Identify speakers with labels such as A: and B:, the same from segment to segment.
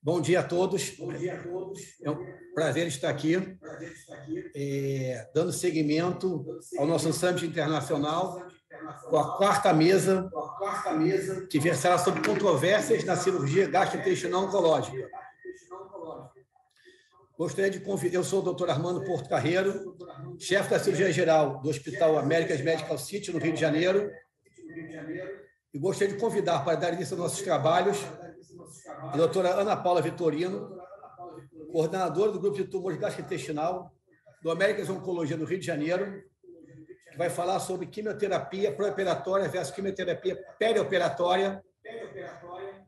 A: Bom dia a todos. É um prazer estar aqui, dando seguimento ao nosso Summit Internacional, com a quarta mesa, que versará sobre controvérsias na cirurgia gastrointestinal oncológica. Gostaria de convidar, eu sou o Dr. Armando Porto Carreiro, chefe da cirurgia geral do Hospital Americas Medical City, no Rio de Janeiro, e gostaria de convidar para dar início aos nossos trabalhos a doutora Ana Paula Vitorino, coordenadora do Grupo de Tumores Gastrointestinal do Americas Oncologia no Rio de Janeiro, que vai falar sobre quimioterapia pré-operatória versus quimioterapia perioperatória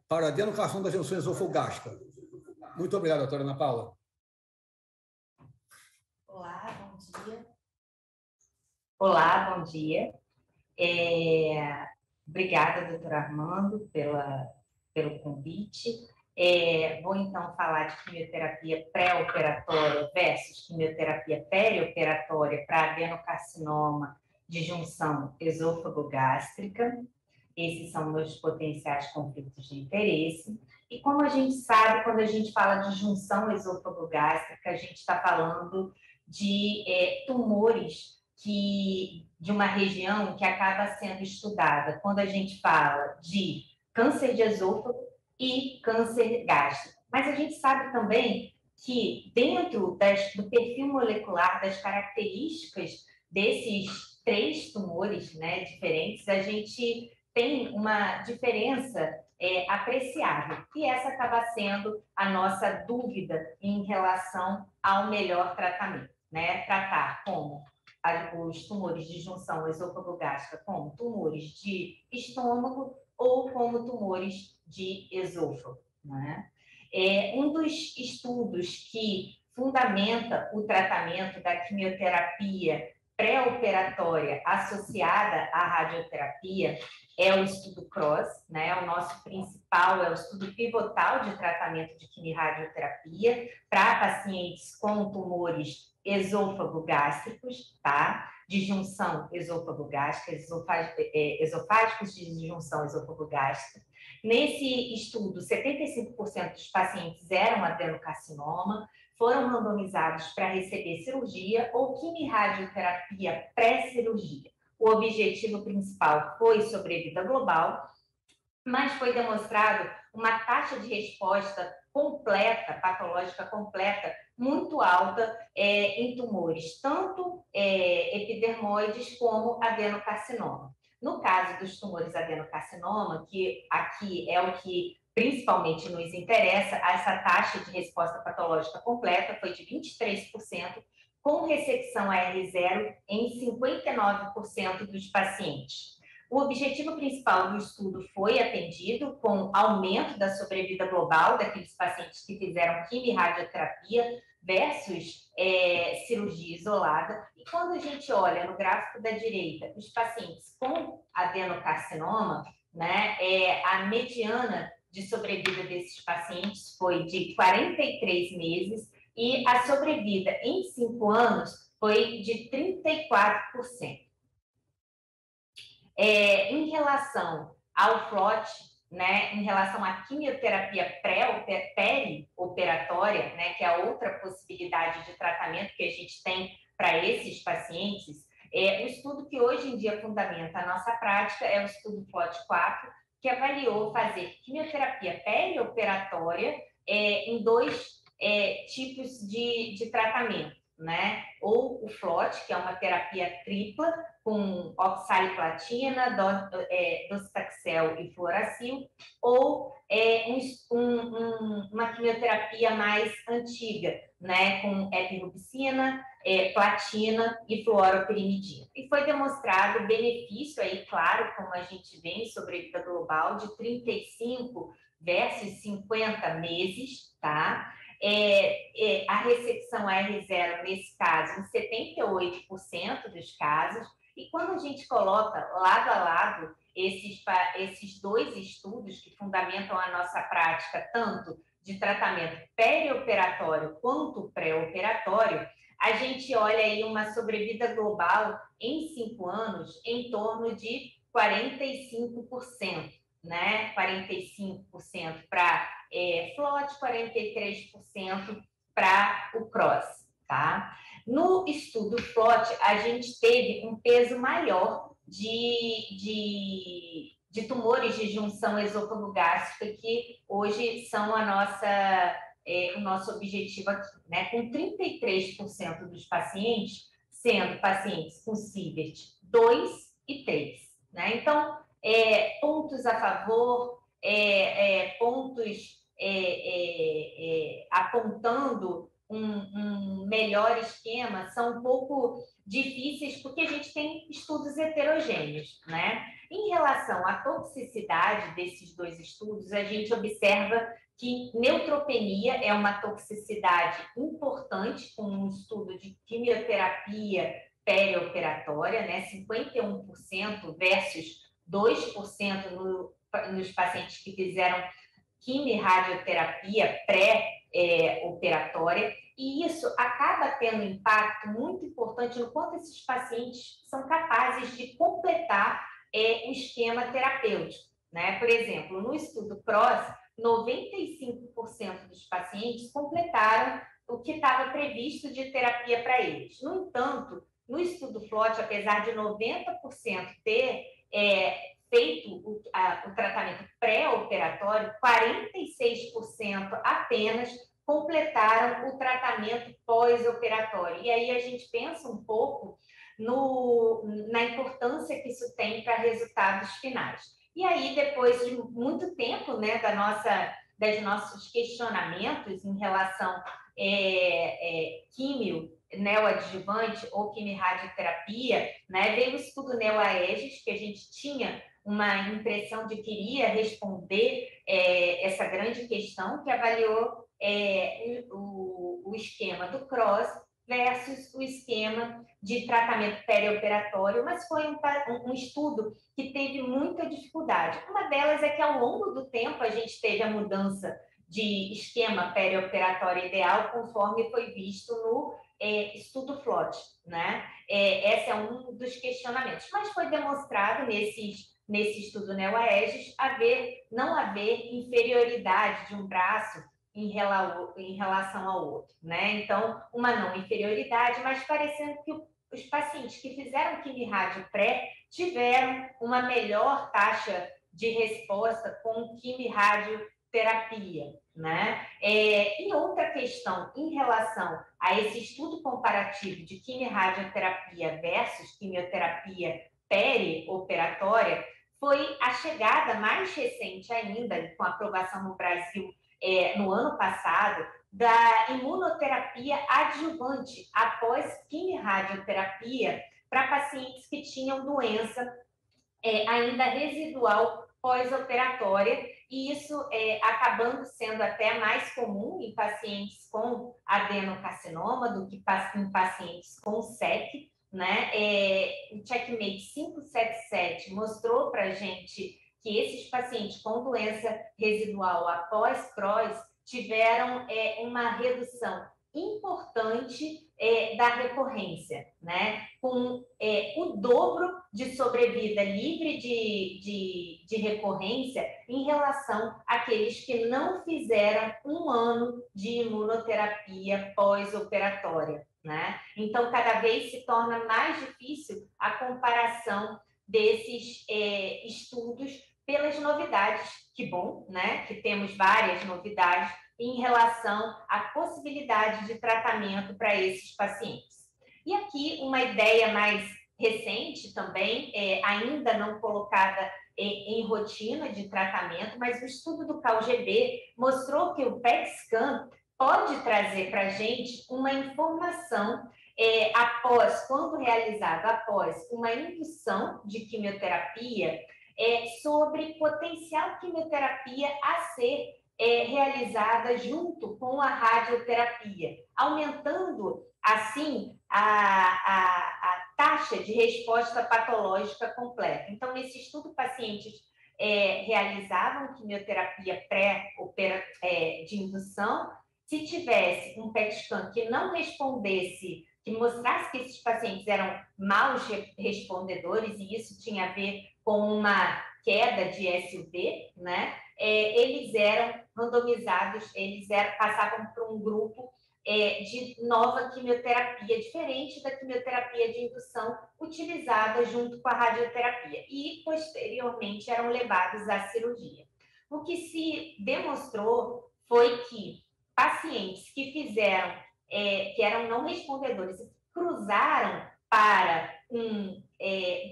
A: para adenocarcinoma da junção esofágica. Muito obrigado, doutora Ana Paula.
B: Olá, bom dia. Olá, bom dia. Obrigada, doutor Armando, pelo convite. Vou, então, falar de quimioterapia pré-operatória versus quimioterapia perioperatória para adenocarcinoma de junção esôfago-gástrica. Esses são meus potenciais conflitos de interesse. E como a gente sabe, quando a gente fala de junção esôfago-gástrica, a gente está falando de tumores de uma região que acaba sendo estudada quando a gente fala de câncer de esôfago e câncer gástrico. Mas a gente sabe também que dentro do perfil molecular, das características desses três tumores, né, diferentes, a gente tem uma diferença apreciável. E essa acaba sendo a nossa dúvida em relação ao melhor tratamento, né? Tratar como os tumores de junção esôfago-gástrica como tumores de estômago ou como tumores de esôfago, né? Um dos estudos que fundamenta o tratamento da quimioterapia pré-operatória associada à radioterapia é o estudo CROSS, né? O nosso principal é o estudo pivotal de tratamento de quimio-radioterapia para pacientes com tumores esôfago-gástricos, tá? De junção esôfago-gástrica, esofágicos de junção esôfago-gástrica. Nesse estudo, 75% dos pacientes eram adenocarcinoma, foram randomizados para receber cirurgia ou quimio-radioterapia pré-cirurgia. O objetivo principal foi sobrevida global, mas foi demonstrado uma taxa de resposta completa, patológica completa, muito alta em tumores, tanto epidermoides como adenocarcinoma. No caso dos tumores adenocarcinoma, que aqui é o que principalmente nos interessa, essa taxa de resposta patológica completa foi de 23%, com ressecção AR0 em 59% dos pacientes. O objetivo principal do estudo foi atendido com aumento da sobrevida global daqueles pacientes que fizeram quimio-radioterapia versus cirurgia isolada. E quando a gente olha no gráfico da direita, os pacientes com adenocarcinoma, né, a mediana de sobrevida desses pacientes foi de 43 meses e a sobrevida em 5 anos foi de 34%. Em relação ao FLOT, né, em relação à quimioterapia perioperatória, né, que é a outra possibilidade de tratamento que a gente tem para esses pacientes, o estudo que hoje em dia fundamenta a nossa prática é o estudo FLOT4, que avaliou fazer quimioterapia perioperatória em 2 tipos de tratamento, né? Ou o FLOT, que é uma terapia tripla, com oxaliplatina, docetaxel e fluoracil, ou uma quimioterapia mais antiga, né? Com epirubicina, platina e fluoropirimidina. E foi demonstrado benefício aí, claro, como a gente vê em sobrevida global, de 35 versus 50 meses, tá? A ressecção AR0, nesse caso, em 78% dos casos. E quando a gente coloca lado a lado esses 2 estudos que fundamentam a nossa prática, tanto de tratamento perioperatório quanto pré-operatório, a gente olha aí uma sobrevida global em 5 anos em torno de 45%, né? 45% para FLOT, 43% para o CROSS, tá? No estudo FLOT, a gente teve um peso maior de tumores de junção esofagogástrica, que hoje são o nosso objetivo aqui, né? Com 33% dos pacientes sendo pacientes com CIVET 2 e 3, né? Então, pontos a favor, pontos apontando um melhor esquema são um pouco difíceis, porque a gente tem estudos heterogêneos, né? Em relação à toxicidade desses dois estudos, a gente observa que neutropenia é uma toxicidade importante, com um estudo de quimioterapia perioperatória, né? 51% versus 2% nos pacientes que fizeram quimio-radioterapia pré-operatória, e isso acaba tendo um impacto muito importante no quanto esses pacientes são capazes de completar o esquema terapêutico, né? Por exemplo, no estudo CROSS, 95% dos pacientes completaram o que estava previsto de terapia para eles. No entanto, no estudo FLOT, apesar de 90% ter feito o tratamento pré-operatório, 46% apenas completaram o tratamento pós-operatório. E aí a gente pensa um pouco na importância que isso tem para resultados finais. E aí, depois de muito tempo, né, dos nossos questionamentos em relação químio neoadjuvante ou quimio-radioterapia, né, veio o estudo NeoAEGIS, que a gente tinha uma impressão de que iria responder essa grande questão, que avaliou o esquema do CROSS versus o esquema de tratamento perioperatório, mas foi um estudo que teve muita dificuldade. Uma delas é que, ao longo do tempo, a gente teve a mudança de esquema perioperatório ideal, conforme foi visto no estudo FLOT, né? Esse é um dos questionamentos, mas foi demonstrado nesse estudo NeoAEGIS não haver inferioridade de um braço em relação ao outro, né? Então, uma não inferioridade, mas parecendo que os pacientes que fizeram quimio-rádio pré tiveram uma melhor taxa de resposta com quimio-radioterapia, né? E outra questão em relação a esse estudo comparativo de quimio-radioterapia versus quimioterapia perioperatória foi a chegada mais recente ainda, com aprovação no Brasil no ano passado, da imunoterapia adjuvante após quimio-radioterapia para pacientes que tinham doença ainda residual pós-operatória, e isso acabando sendo até mais comum em pacientes com adenocarcinoma do que em pacientes com SEC, né? O Checkmate 577 mostrou para a gente que esses pacientes com doença residual após CROSS tiveram uma redução importante da recorrência, né? Com o dobro de sobrevida livre de recorrência em relação àqueles que não fizeram 1 ano de imunoterapia pós-operatória, né? Então, cada vez se torna mais difícil a comparação desses estudos pelas novidades. Que bom, né? Que temos várias novidades em relação à possibilidade de tratamento para esses pacientes. E aqui uma ideia mais recente também, ainda não colocada em rotina de tratamento, mas o estudo do CALGB mostrou que o PET scan pode trazer para a gente uma informação quando realizado após uma indução de quimioterapia, sobre potencial quimioterapia a ser realizada junto com a radioterapia, aumentando, assim, a taxa de resposta patológica completa. Então, nesse estudo, pacientes realizavam quimioterapia de indução. Se tivesse um PET scan que não respondesse, que mostrasse que esses pacientes eram maus respondedores, e isso tinha a ver com uma queda de SUV, né? Eles eram randomizados, passavam por um grupo de nova quimioterapia, diferente da quimioterapia de indução utilizada junto com a radioterapia, e posteriormente eram levados à cirurgia. O que se demonstrou foi que pacientes que que eram não respondedores, cruzaram para um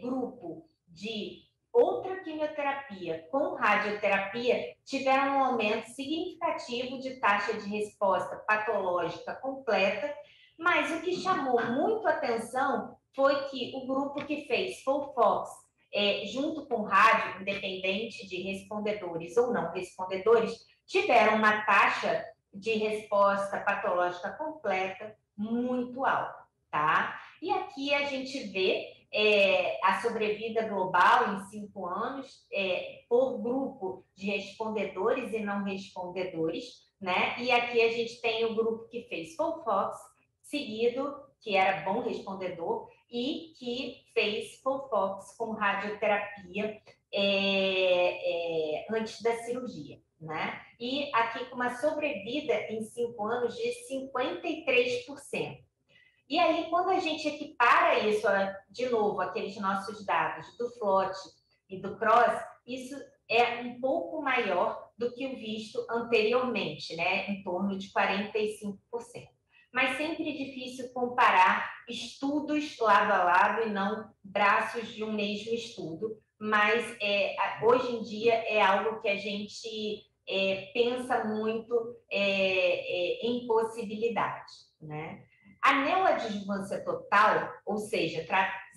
B: grupo de outra quimioterapia com radioterapia, tiveram um aumento significativo de taxa de resposta patológica completa, mas o que chamou muito atenção foi que o grupo que fez FOLFOX, junto com rádio, independente de respondedores ou não respondedores, tiveram uma taxa de resposta patológica completa muito alta, tá? E aqui a gente vê a sobrevida global em 5 anos por grupo de respondedores e não respondedores, né? E aqui a gente tem o grupo que fez FOLFOX, seguido, que era bom respondedor, e que fez FOLFOX com radioterapia antes da cirurgia, né? E aqui com uma sobrevida em 5 anos de 53%. E aí, quando a gente equipara isso, de novo, aqueles nossos dados do FLOT e do CROSS, isso é um pouco maior do que o visto anteriormente, né? Em torno de 45%. Mas sempre é difícil comparar estudos lado a lado e não braços de um mesmo estudo. Mas hoje em dia é algo que a gente pensa muito em possibilidade, né? A neoadjuvância total, ou seja,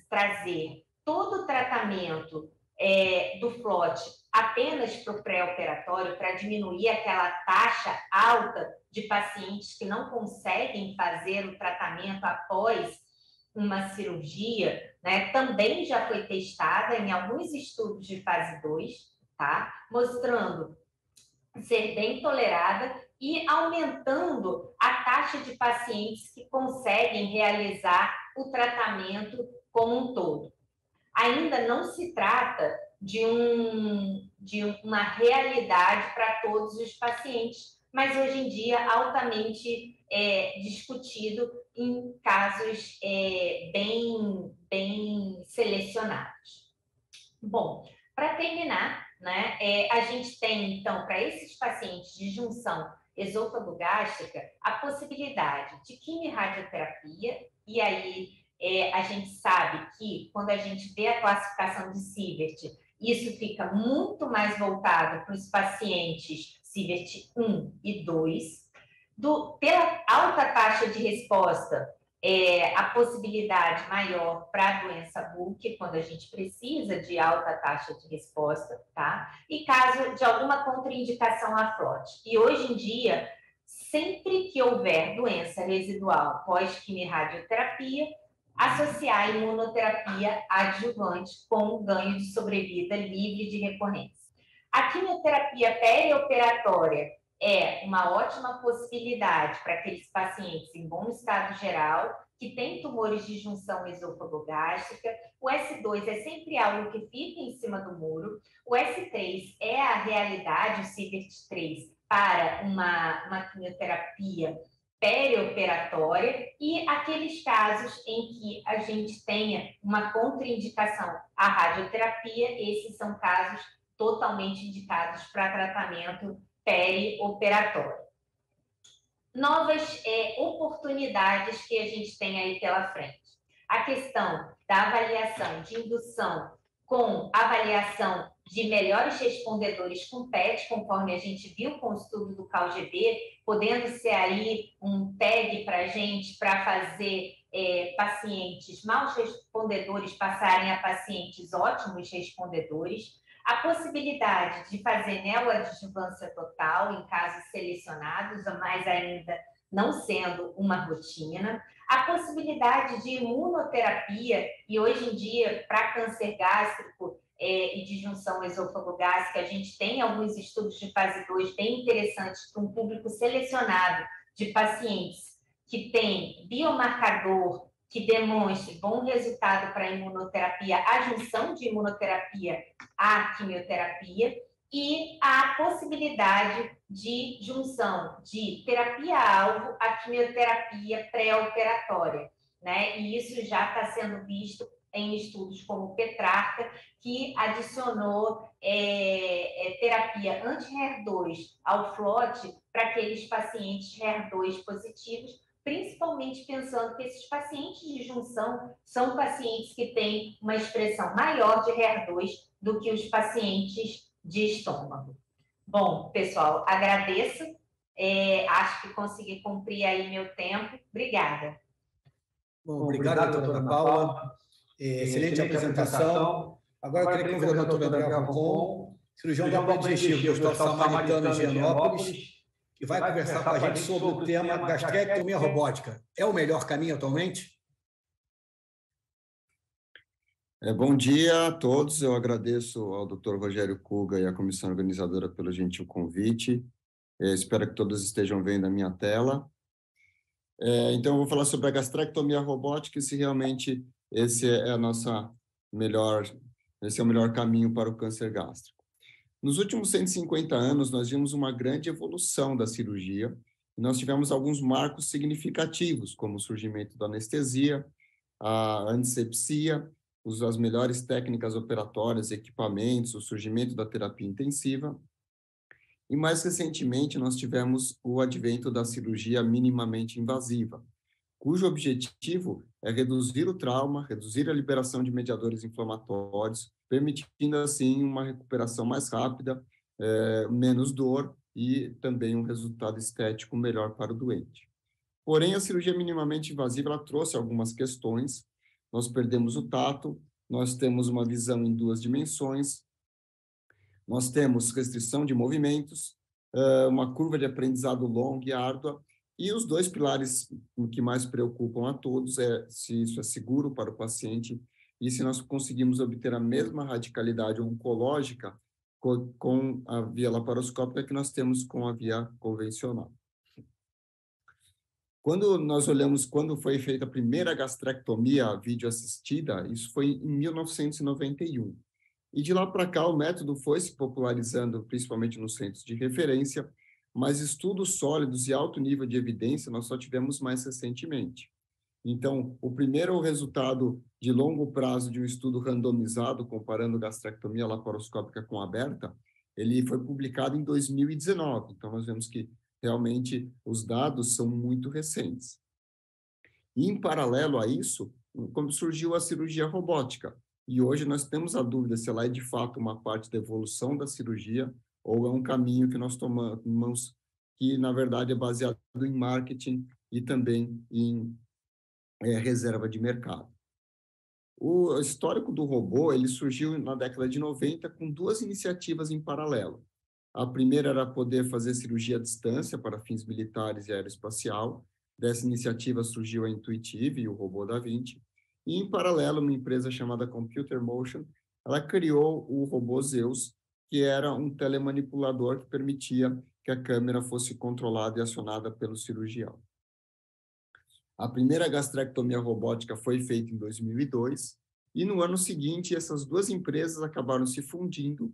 B: trazer todo o tratamento do FLOT apenas para o pré-operatório, para diminuir aquela taxa alta de pacientes que não conseguem fazer o tratamento após uma cirurgia, né, também já foi testada em alguns estudos de fase 2, tá? Mostrando ser bem tolerada e aumentando a taxa de pacientes que conseguem realizar o tratamento como um todo. Ainda não se trata de uma realidade para todos os pacientes, mas hoje em dia altamente discutido em casos bem selecionados. Bom, para terminar, né, a gente tem, então, para esses pacientes de junção esôfago-gástrica, a possibilidade de quimio-radioterapia, e aí a gente sabe que, quando a gente vê a classificação de Sievert, isso fica muito mais voltado para os pacientes Sievert 1 e 2. Pela alta taxa de resposta, a possibilidade maior para a doença Buck, quando a gente precisa de alta taxa de resposta, tá? E caso de alguma contraindicação à FLOT. E hoje em dia, sempre que houver doença residual pós-quimio-radioterapia, associar a imunoterapia adjuvante com ganho de sobrevida livre de recorrência. A quimioterapia perioperatória é uma ótima possibilidade para aqueles pacientes em bom estado geral, que têm tumores de junção esôfago-gástrica. O S2 é sempre algo que fica em cima do muro. O S3 é a realidade, o Sievert 3, para uma quimioterapia perioperatória, e aqueles casos em que a gente tenha uma contraindicação à radioterapia, esses são casos totalmente indicados para tratamento perioperatório. Novas oportunidades que a gente tem aí pela frente. A questão da avaliação de indução com avaliação de melhores respondedores com PET, conforme a gente viu com o estudo do CALGB, podendo ser aí um tag para a gente para fazer pacientes maus respondedores passarem a pacientes ótimos respondedores. A possibilidade de fazer neoadjuvância total em casos selecionados, mas ainda não sendo uma rotina. A possibilidade de imunoterapia, e hoje em dia, para câncer gástrico e de junção esôfago-gástrica, a gente tem alguns estudos de fase 2 bem interessantes para um público selecionado de pacientes que tem biomarcador que demonstre bom resultado para a imunoterapia, a junção de imunoterapia à quimioterapia, e a possibilidade de junção de terapia-alvo à quimioterapia pré-operatória, né? E isso já está sendo visto em estudos como o Petrarca, que adicionou terapia anti-HER2 ao FLOT para aqueles pacientes HER2 positivos, principalmente pensando que esses pacientes de junção são pacientes que têm uma expressão maior de HER2 do que os pacientes de estômago. Bom, pessoal, agradeço. Acho que consegui cumprir aí meu tempo. Obrigada.
A: Bom, obrigado, doutora Ana Paula. Excelente apresentação. Agora eu queria convidar o doutor André Roncon, cirurgião do aparelho digestivo do Hospital Samaritano em Higienópolis, que vai conversar com a gente sobre o tema gastrectomia robótica. É o melhor caminho atualmente?
C: Bom dia a todos. Eu agradeço ao Dr. Rogério Kuga e à comissão organizadora pelo gentil convite. Espero que todos estejam vendo a minha tela. Então, eu vou falar sobre a gastrectomia robótica e se realmente esse é o melhor caminho para o câncer gástrico. Nos últimos 150 anos, nós vimos uma grande evolução da cirurgia e nós tivemos alguns marcos significativos, como o surgimento da anestesia, a antisepsia, as melhores técnicas operatórias, equipamentos, o surgimento da terapia intensiva. E, mais recentemente, nós tivemos o advento da cirurgia minimamente invasiva, cujo objetivo é reduzir o trauma, reduzir a liberação de mediadores inflamatórios, permitindo, assim, uma recuperação mais rápida, menos dor e também um resultado estético melhor para o doente. Porém, a cirurgia minimamente invasiva ela trouxe algumas questões. Nós perdemos o tato, nós temos uma visão em 2 dimensões, nós temos restrição de movimentos, uma curva de aprendizado longa e árdua, e os 2 pilares que mais preocupam a todos é se isso é seguro para o paciente e se nós conseguimos obter a mesma radicalidade oncológica com a via laparoscópica que nós temos com a via convencional. Quando nós olhamos quando foi feita a primeira gastrectomia videoassistida, isso foi em 1991. E de lá para cá o método foi se popularizando, principalmente nos centros de referência, mas estudos sólidos e alto nível de evidência nós só tivemos mais recentemente. Então, o primeiro resultado de longo prazo de um estudo randomizado comparando gastrectomia laparoscópica com aberta, ele foi publicado em 2019. Então, nós vemos que realmente os dados são muito recentes. E, em paralelo a isso, como surgiu a cirurgia robótica. E hoje nós temos a dúvida se ela é de fato uma parte da evolução da cirurgia ou é um caminho que nós tomamos que, na verdade, é baseado em marketing e também em reserva de mercado. O histórico do robô ele surgiu na década de 90 com 2 iniciativas em paralelo. A primeira era poder fazer cirurgia à distância para fins militares e aeroespacial. Dessa iniciativa surgiu a Intuitive e o robô Da Vinci. E, em paralelo, uma empresa chamada Computer Motion, ela criou o robô Zeus, que era um telemanipulador que permitia que a câmera fosse controlada e acionada pelo cirurgião. A primeira gastrectomia robótica foi feita em 2002, e no ano seguinte, essas 2 empresas acabaram se fundindo.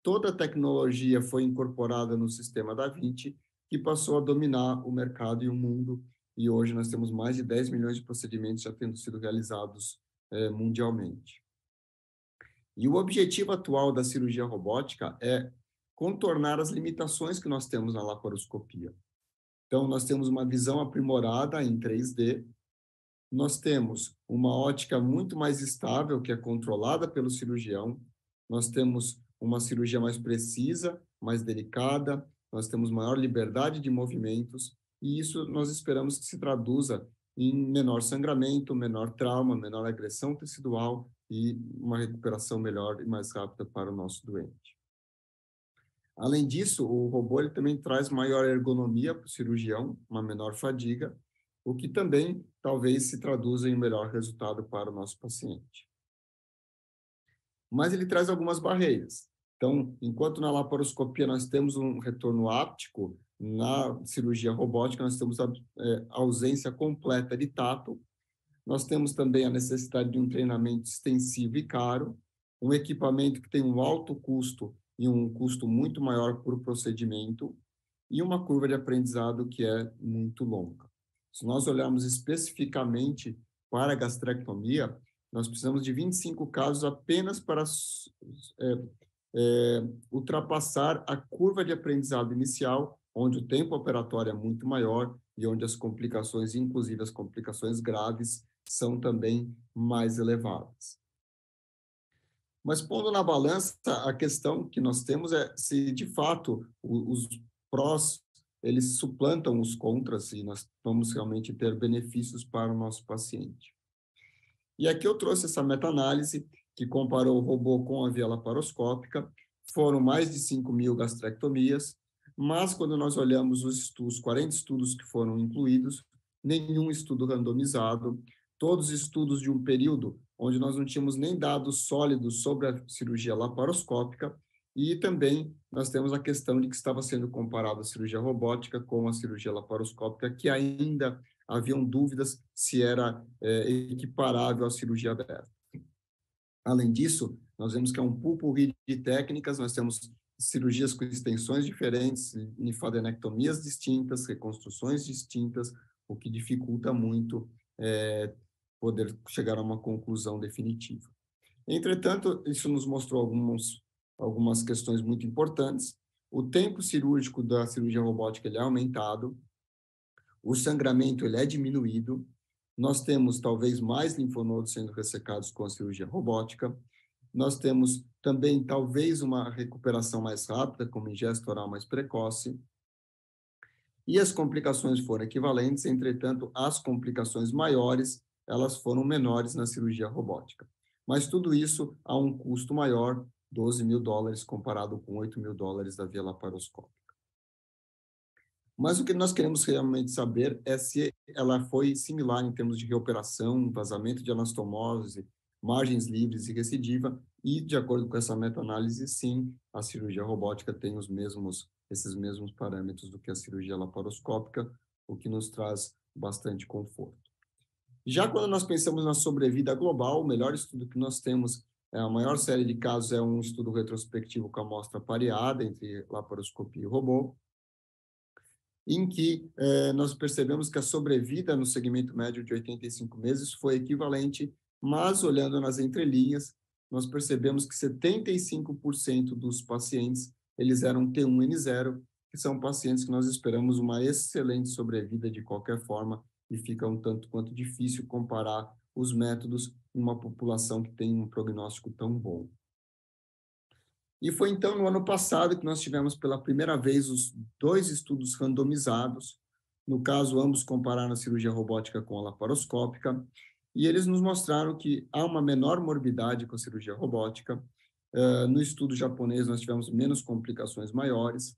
C: Toda a tecnologia foi incorporada no sistema Da Vinci, que passou a dominar o mercado e o mundo, e hoje nós temos mais de 10 milhões de procedimentos já tendo sido realizados mundialmente. E o objetivo atual da cirurgia robótica é contornar as limitações que nós temos na laparoscopia. Então, nós temos uma visão aprimorada em 3D, nós temos uma ótica muito mais estável, que é controlada pelo cirurgião, nós temos uma cirurgia mais precisa, mais delicada, nós temos maior liberdade de movimentos, e isso nós esperamos que se traduza em menor sangramento, menor trauma, menor agressão tecidual e uma recuperação melhor e mais rápida para o nosso doente. Além disso, o robô ele também traz maior ergonomia para o cirurgião, uma menor fadiga, o que também talvez se traduza em um melhor resultado para o nosso paciente. Mas ele traz algumas barreiras. Então, enquanto na laparoscopia nós temos um retorno áptico, na cirurgia robótica nós temos a ausência completa de tato, nós temos também a necessidade de um treinamento extensivo e caro, um equipamento que tem um alto custo e um custo muito maior por procedimento, e uma curva de aprendizado que é muito longa. Se nós olharmos especificamente para a gastrectomia, nós precisamos de 25 casos apenas para ultrapassar a curva de aprendizado inicial, onde o tempo operatório é muito maior e onde as complicações, inclusive as complicações graves, são também mais elevadas. Mas pondo na balança, a questão que nós temos é se, de fato, os prós, eles suplantam os contras e nós vamos realmente ter benefícios para o nosso paciente. E aqui eu trouxe essa meta-análise que comparou o robô com a via laparoscópica. Foram mais de 5.000 gastrectomias, mas quando nós olhamos os estudos, 40 estudos que foram incluídos, nenhum estudo randomizado, todos estudos de um período onde nós não tínhamos nem dados sólidos sobre a cirurgia laparoscópica, e também nós temos a questão de que estava sendo comparado a cirurgia robótica com a cirurgia laparoscópica, que ainda haviam dúvidas se era equiparável à cirurgia aberta. Além disso, nós vemos que é um pupurri de técnicas, nós temos cirurgias com extensões diferentes, linfadenectomias distintas, reconstruções distintas, o que dificulta muito poder chegar a uma conclusão definitiva. Entretanto, isso nos mostrou algumas questões muito importantes. O tempo cirúrgico da cirurgia robótica ele é aumentado, o sangramento ele é diminuído, nós temos talvez mais linfonodos sendo ressecados com a cirurgia robótica, nós temos também talvez uma recuperação mais rápida, como ingesta oral mais precoce, e as complicações foram equivalentes, entretanto, as complicações maiores, elas foram menores na cirurgia robótica. Mas tudo isso a um custo maior, $12.000, comparado com $8.000 da via laparoscópica. Mas o que nós queremos realmente saber é se ela foi similar em termos de reoperação, vazamento de anastomose, margens livres e recidiva, e, de acordo com essa meta-análise, sim, a cirurgia robótica tem esses mesmos parâmetros do que a cirurgia laparoscópica, o que nos traz bastante conforto. Já quando nós pensamos na sobrevida global, o melhor estudo que nós temos, a maior série de casos é um estudo retrospectivo com amostra pareada entre laparoscopia e robô, em que nós percebemos que a sobrevida no segmento médio de 85 meses foi equivalente, mas olhando nas entrelinhas, nós percebemos que 75% dos pacientes, eles eram T1N0, que são pacientes que nós esperamos uma excelente sobrevida de qualquer forma, e fica um tanto quanto difícil comparar os métodos em uma população que tem um prognóstico tão bom. E foi então no ano passado que nós tivemos pela primeira vez os 2 estudos randomizados, no caso ambos compararam a cirurgia robótica com a laparoscópica, e eles nos mostraram que há uma menor morbidade com a cirurgia robótica. No estudo japonês nós tivemos menos complicações maiores,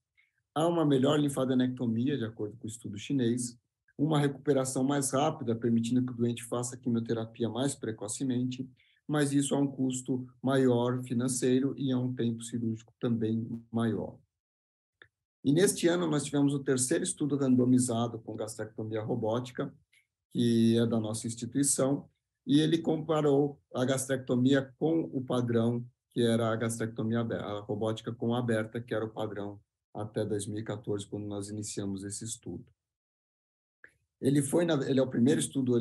C: há uma melhor linfadenectomia, de acordo com o estudo chinês, uma recuperação mais rápida, permitindo que o doente faça a quimioterapia mais precocemente, mas isso a um custo maior financeiro e a um tempo cirúrgico também maior. E neste ano nós tivemos o 3º estudo randomizado com gastrectomia robótica, que é da nossa instituição, e ele comparou a gastrectomia com o padrão, que era a gastrectomia aberta, a robótica com aberta, que era o padrão até 2014, quando nós iniciamos esse estudo. Ele é o primeiro estudo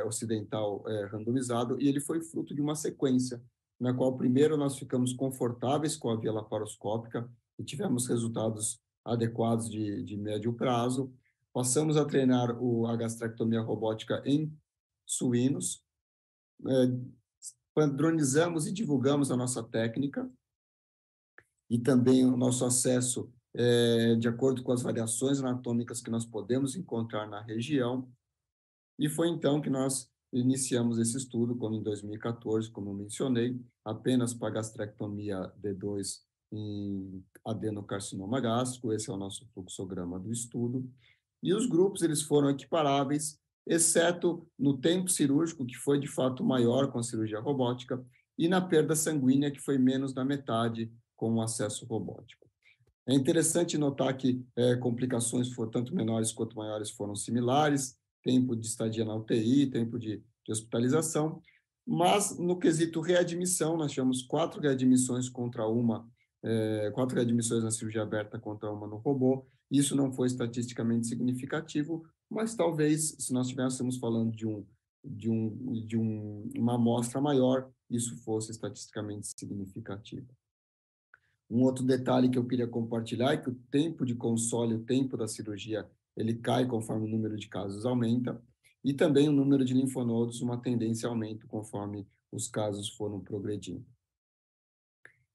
C: ocidental randomizado, e ele foi fruto de uma sequência, na qual primeiro nós ficamos confortáveis com a via laparoscópica e tivemos resultados adequados de médio prazo. Passamos a treinar a gastrectomia robótica em suínos, padronizamos e divulgamos a nossa técnica e também o nosso acesso de acordo com as variações anatômicas que nós podemos encontrar na região, e foi então que nós iniciamos esse estudo, como em 2014, como eu mencionei, apenas para gastrectomia D2 em adenocarcinoma gástrico. Esse é o nosso fluxograma do estudo, e os grupos eles foram equiparáveis, exceto no tempo cirúrgico, que foi de fato maior com a cirurgia robótica, e na perda sanguínea, que foi menos da metade com o acesso robótico. É interessante notar que complicações tanto menores quanto maiores foram similares, tempo de estadia na UTI, tempo de hospitalização, mas no quesito readmissão, nós tivemos 4 readmissões contra uma 4 readmissões na cirurgia aberta contra uma no robô. Isso não foi estatisticamente significativo, mas talvez, se nós estivéssemos falando uma amostra maior, isso fosse estatisticamente significativo. Um outro detalhe que eu queria compartilhar é que o tempo de console, o tempo da cirurgia, ele cai conforme o número de casos aumenta, e também o número de linfonodos, uma tendência a aumento conforme os casos foram progredindo.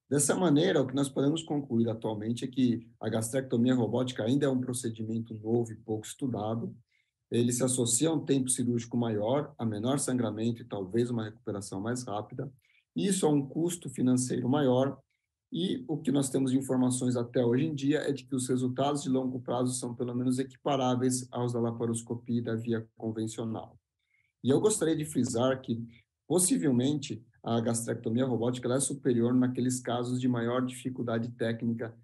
C: Dessa maneira, o que nós podemos concluir atualmente é que a gastrectomia robótica ainda é um procedimento novo e pouco estudado. Ele se associa a um tempo cirúrgico maior, a menor sangramento e talvez uma recuperação mais rápida. Isso a um custo financeiro maior. E o que nós temos de informações até hoje em dia é de que os resultados de longo prazo são pelo menos equiparáveis aos da laparoscopia e da via convencional. E eu gostaria de frisar que, possivelmente, a gastrectomia robótica ela é superior naqueles casos de maior dificuldade técnica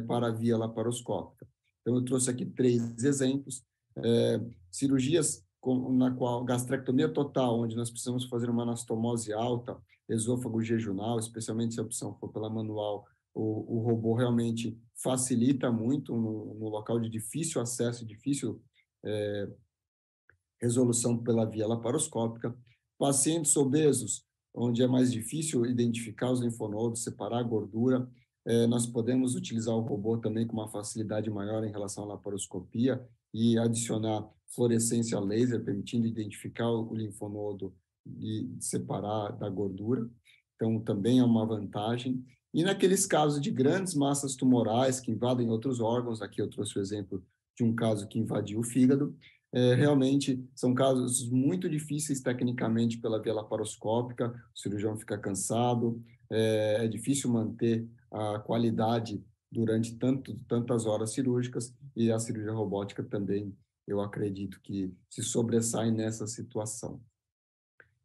C: para a via laparoscópica. Então, eu trouxe aqui 3 exemplos. Cirurgias na qual gastrectomia total, onde nós precisamos fazer uma anastomose alta, esôfago jejunal, especialmente se a opção for pela manual, o robô realmente facilita muito no local de difícil acesso, difícil resolução pela via laparoscópica. Pacientes obesos, onde é mais difícil identificar os linfonodos, separar a gordura, nós podemos utilizar o robô também com uma facilidade maior em relação à laparoscopia e adicionar fluorescência laser, permitindo identificar o linfonodo e separar da gordura. Então, também é uma vantagem. E naqueles casos de grandes massas tumorais que invadem outros órgãos, aqui eu trouxe o exemplo de um caso que invadiu o fígado, realmente são casos muito difíceis tecnicamente pela via laparoscópica, o cirurgião fica cansado, é difícil manter a qualidade durante tantas horas cirúrgicas, e a cirurgia robótica também, eu acredito que se sobressai nessa situação.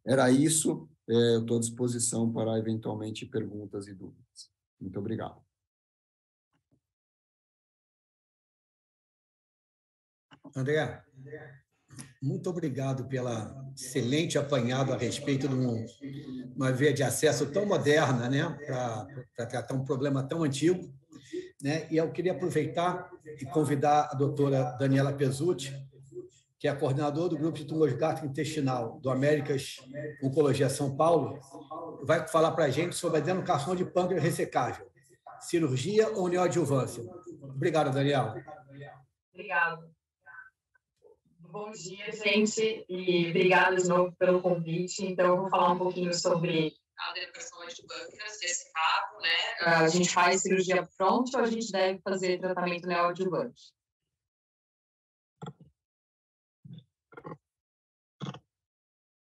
C: Era isso, eu estou à disposição para eventualmente perguntas e dúvidas. Muito obrigado.
A: André, muito obrigado pela excelente apanhado a respeito de uma via de acesso tão moderna, né, para tratar um problema tão antigo, né? E eu queria aproveitar e convidar a doutora Daniela Pezzuti, que é a coordenadora do grupo de tumores gastrointestinal do Américas Oncologia São Paulo, vai falar para a gente sobre a adenocarcinoma de pâncreas ressecável, cirurgia ou neoadjuvância. Obrigado, Daniela.
D: Obrigado. Bom dia, gente, e obrigada de novo pelo convite. Então, eu vou falar um pouquinho sobre a adenocarcinoma de pâncreas ressecável, né? A gente faz cirurgia upfront ou a gente deve fazer tratamento neoadjuvante?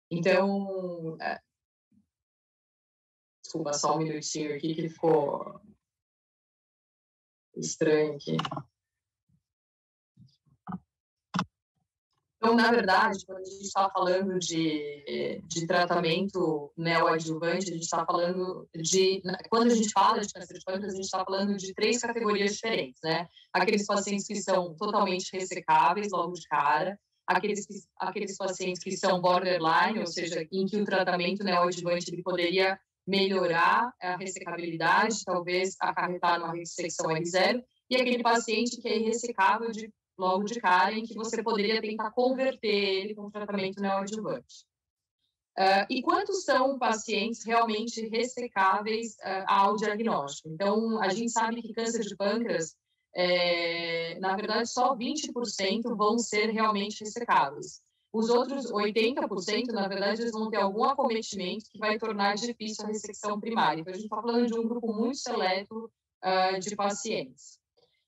D: Então, desculpa, só um minutinho aqui que ficou estranho aqui. Então, na verdade, quando a gente está falando de tratamento neoadjuvante, a gente está falando quando a gente fala de câncer de pâncreas, a gente está falando de 3 categorias diferentes, né? Aqueles pacientes que são totalmente ressecáveis logo de cara, aqueles pacientes que são borderline, ou seja, em que o tratamento neoadjuvante ele poderia melhorar a ressecabilidade, talvez acarretar numa ressecção R0, e aquele paciente que é irressecável logo de cara, em que você poderia tentar converter ele com tratamento neoadjuvante. E quantos são pacientes realmente ressecáveis ao diagnóstico? Então, a gente sabe que câncer de pâncreas, na verdade, só 20% vão ser realmente ressecáveis. Os outros 80%, na verdade, eles vão ter algum acometimento que vai tornar difícil a ressecção primária. Então, a gente está falando de um grupo muito seleto de pacientes.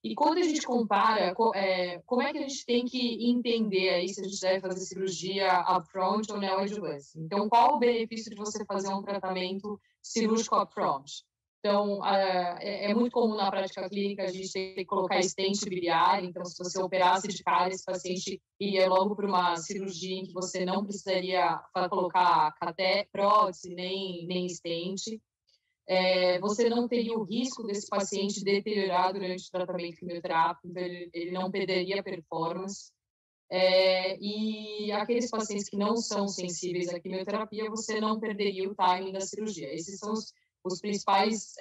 D: E quando a gente compara, como é que a gente tem que entender aí se a gente deve fazer cirurgia upfront ou neoadjuvância? Então, qual o benefício de você fazer um tratamento cirúrgico upfront? Então, é muito comum na prática clínica a gente ter que colocar stent biliar. Então, se você operasse de cara, esse paciente iria logo para uma cirurgia em que você não precisaria colocar prótese nem stent. Você não teria o risco desse paciente deteriorar durante o tratamento quimioterápico, então ele não perderia performance. E aqueles pacientes que não são sensíveis à quimioterapia, você não perderia o timing da cirurgia. Esses são os principais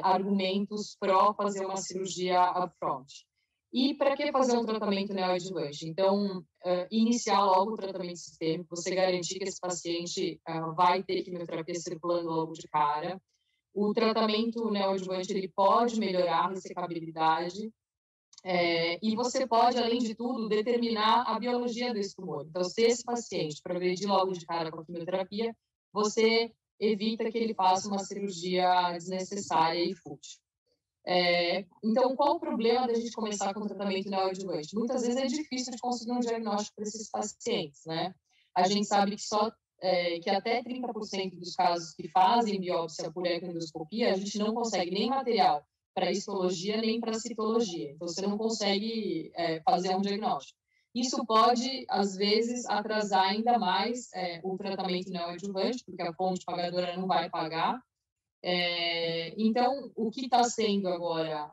D: argumentos pró fazer uma cirurgia upfront. E para que fazer um tratamento neoadjuvante? Então, iniciar logo o tratamento sistêmico, você garantir que esse paciente vai ter quimioterapia circulando logo de cara. O tratamento neoadjuvante ele pode melhorar a ressecabilidade, e você pode, além de tudo, determinar a biologia desse tumor. Então, se esse paciente progredir logo de cara com a quimioterapia, você evita que ele faça uma cirurgia desnecessária e fútil. Então, qual o problema da gente começar com o tratamento neoadjuvante? Muitas vezes é difícil de conseguir um diagnóstico para esses pacientes, né? A gente sabe que que até 30% dos casos que fazem biópsia por ecoendoscopia, a gente não consegue nem material para histologia nem para citologia. Então, você não consegue fazer um diagnóstico. Isso pode, às vezes, atrasar ainda mais o tratamento neoadjuvante, porque a fonte pagadora não vai pagar. Então, o que está sendo agora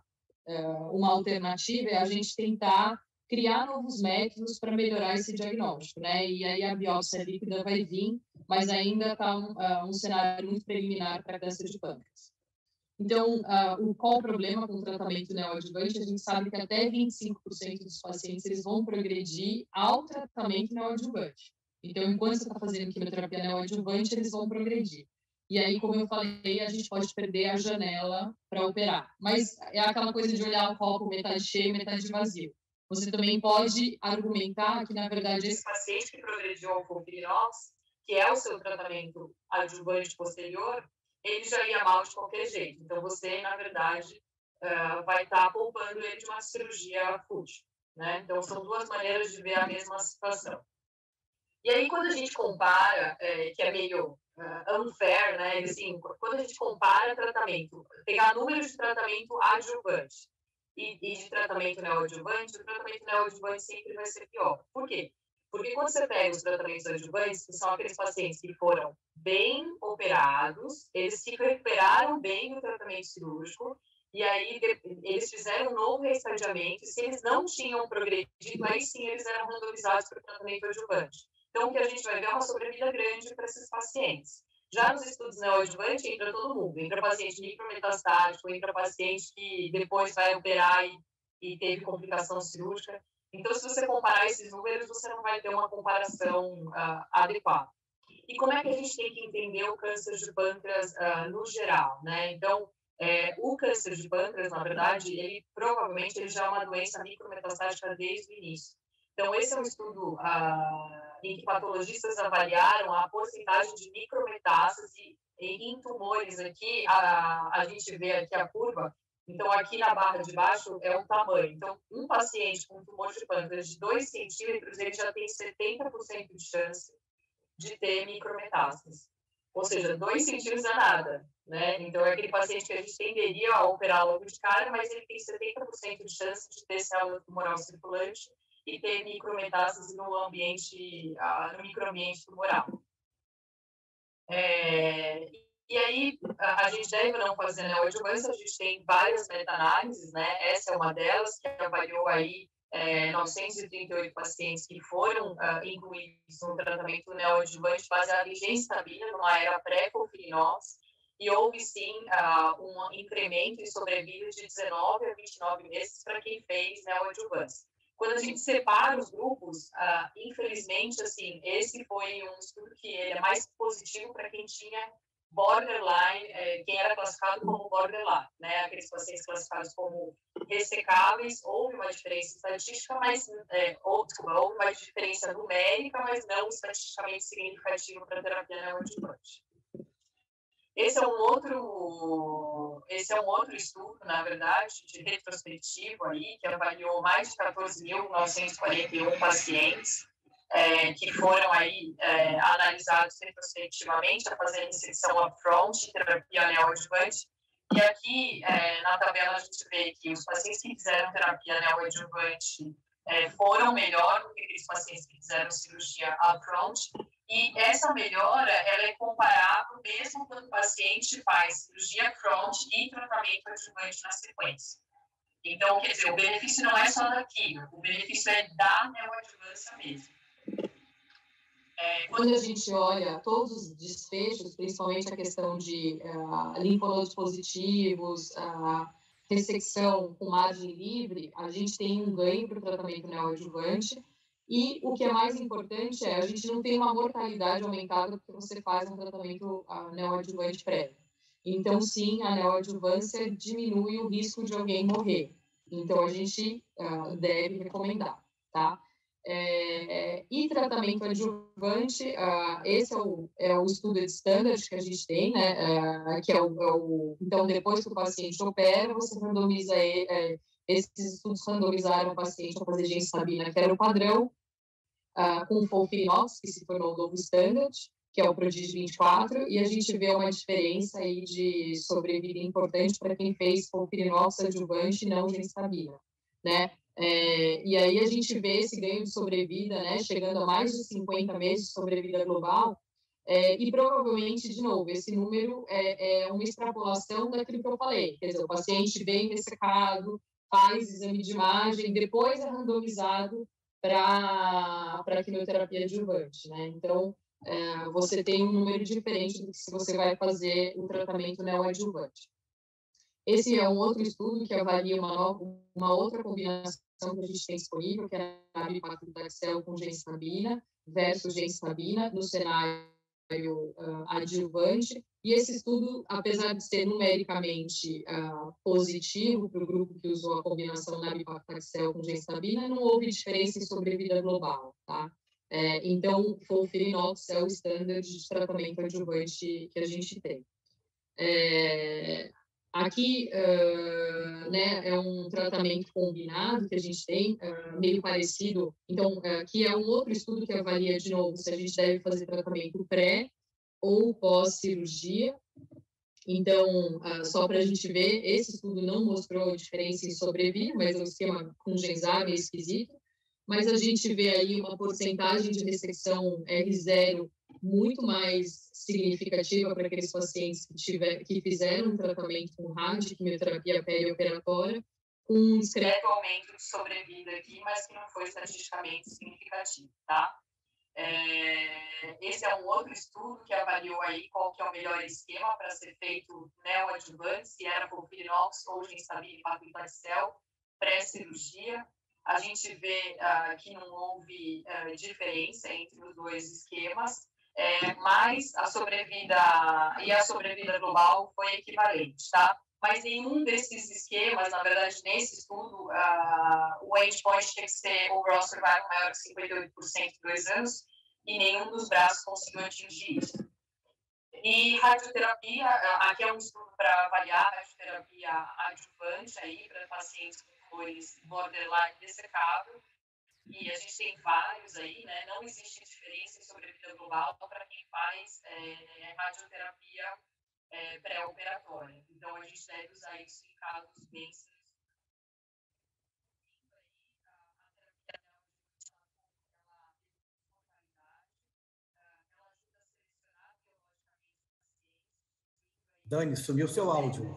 D: uma alternativa é a gente tentar criar novos métodos para melhorar esse diagnóstico, né? E aí a biópsia líquida vai vir, mas ainda está um cenário muito preliminar para câncer de pâncreas. Então, qual o problema com o tratamento neoadjuvante? A gente sabe que até 25% dos pacientes eles vão progredir ao tratamento neoadjuvante. Então, enquanto você está fazendo quimioterapia neoadjuvante, eles vão progredir. E aí, como eu falei, a gente pode perder a janela para operar. Mas é aquela coisa de olhar o copo metade cheio, metade vazio. Você também pode argumentar que, na verdade, esse paciente que progrediu ao FOLFIRINOX, que é o seu tratamento adjuvante posterior, ele já ia mal de qualquer jeito. Então, você, na verdade, vai estar poupando ele de uma cirurgia fútil, né? Então, são duas maneiras de ver a mesma situação. E aí, quando a gente compara, que é meio unfair, né? Assim, quando a gente compara tratamento, pegar números de tratamento adjuvante e de tratamento neoadjuvante, o tratamento neoadjuvante sempre vai ser pior. Por quê? Porque quando você pega os tratamentos adjuvantes, que são aqueles pacientes que foram bem operados, eles se recuperaram bem do tratamento cirúrgico, e aí eles fizeram um novo reestadiamento, e se eles não tinham progredido, aí sim eles eram randomizados para o tratamento adjuvante. Então, o que a gente vai ver é uma sobrevida grande para esses pacientes. Já nos estudos neoadjuvantes, entra todo mundo. Entra paciente micrometastático, entra paciente que depois vai operar e teve complicação cirúrgica. Então, se você comparar esses números, você não vai ter uma comparação adequada. E como é que a gente tem que entender o câncer de pâncreas no geral, né? Então, o câncer de pâncreas, na verdade, ele provavelmente já é uma doença micrometastática desde o início. Então, esse é um estudo em que patologistas avaliaram a porcentagem de micrometástase em tumores. Aqui, a gente vê aqui a curva. Então, aqui na barra de baixo é o tamanho. Então, um paciente com tumor de pâncreas de 2 centímetros, ele já tem 70% de chance de ter micrometástase. Ou seja, 2 centímetros é nada, né? Então, é aquele paciente que a gente tenderia a operar logo de cara, mas ele tem 70% de chance de ter célula tumoral circulante e ter micrometástase no microambiente tumoral. E aí, a gente deve não fazer neoadjuvância, a gente tem várias meta-análises, né? Essa é uma delas, que avaliou aí 938 pacientes que foram incluídos no tratamento neoadjuvante baseado em gemcitabina, numa era pré-FOLFIRINOX, e houve, sim, um incremento em sobrevida de 19 a 29 meses para quem fez neoadjuvância. Quando a gente separa os grupos, infelizmente, assim, esse foi um estudo que ele é mais positivo para quem tinha borderline, quem era classificado como borderline, né? Aqueles pacientes classificados como ressecáveis, houve uma diferença estatística, mas houve uma diferença numérica, mas não estatisticamente significativa para a terapia neoadjuvante. Esse é um outro estudo, na verdade, de retrospectivo aí, que avaliou mais de 14.941 pacientes que foram aí analisados retrospectivamente a fazer inserção upfront, terapia neoadjuvante. E aqui, na tabela, a gente vê que os pacientes que fizeram terapia neoadjuvante foram melhor do que aqueles pacientes que fizeram cirurgia upfront. E essa melhora, ela é comparável mesmo quando o paciente faz cirurgia upfront e tratamento adjuvante na sequência. Então, quer dizer, o benefício não é só daquilo, o benefício é da neoadjuvância mesmo. Quando a gente olha todos os desfechos, principalmente a questão de linfonodos positivos, ressecção com margem livre, a gente tem um ganho para o tratamento neoadjuvante. E o que é mais importante é a gente não tem uma mortalidade aumentada porque você faz um tratamento neoadjuvante prévio. Então, sim, a neoadjuvância diminui o risco de alguém morrer. Então, a gente deve recomendar, tá? E tratamento adjuvante, esse é o estudo standard que a gente tem, né? Que então, depois que o paciente opera, você randomiza esses estudos randomizaram o paciente a fazer gemcitabina, que era o padrão, com o FOLFIRINOX, que se tornou o novo standard, que é o PRODIGE 24, e a gente vê uma diferença aí de sobrevida importante para quem fez FOLFIRINOX adjuvante e não gemcitabina, né? E aí a gente vê esse ganho de sobrevida, né, chegando a mais de 50 meses de sobrevida global, e provavelmente, de novo, esse número é uma extrapolação daquilo que eu falei, quer dizer, o paciente vem ressecado, faz exame de imagem, depois é randomizado para quimioterapia adjuvante, né? Então, você tem um número diferente do que se você vai fazer o tratamento neoadjuvante. Esse é um outro estudo que avalia uma outra combinação que a gente tem disponível, que é a nab-paclitaxel com gemcitabina versus gemcitabina no cenário adjuvante. E esse estudo, apesar de ser numericamente positivo para o grupo que usou a combinação nab-paclitaxel com gemcitabina, não houve diferença em sobrevida global, tá? Então, FOLFIRINOX é o standard de tratamento adjuvante que a gente tem. Aqui, né, é um tratamento combinado que a gente tem, meio parecido. Então, aqui é um outro estudo que avalia, de novo, se a gente deve fazer tratamento pré ou pós-cirurgia. Então, só para a gente ver, esse estudo não mostrou diferença em sobrevida, mas o esquema com Genzar é esquisito. Mas a gente vê aí uma porcentagem de ressecção R0 muito mais significativa para aqueles pacientes que fizeram um tratamento com radioquimioterapia perioperatória, com um discreto aumento de sobrevida aqui, mas que não foi estatisticamente significativo, tá? Esse é um outro estudo que avaliou aí qual que é o melhor esquema para ser feito neoadjuvante, se era FOLFIRINOX ou gemcitabina e paclitaxel, pré-cirurgia. A gente vê que não houve diferença entre os dois esquemas, mas a sobrevida global foi equivalente, tá? Mas nenhum desses esquemas, na verdade, nesse estudo, o endpoint tinha que ser overall survival maior que 58% em 2 anos, e nenhum dos braços conseguiu atingir isso. E radioterapia, aqui é um estudo para avaliar a radioterapia adjuvante aí para pacientes com tumores borderline dessecável, e a gente tem vários aí, né? Não existe diferença em sobrevida global para quem faz radioterapia pré-operatória. Então, a gente deve usar isso em casos bem
A: Dani, sumiu seu áudio.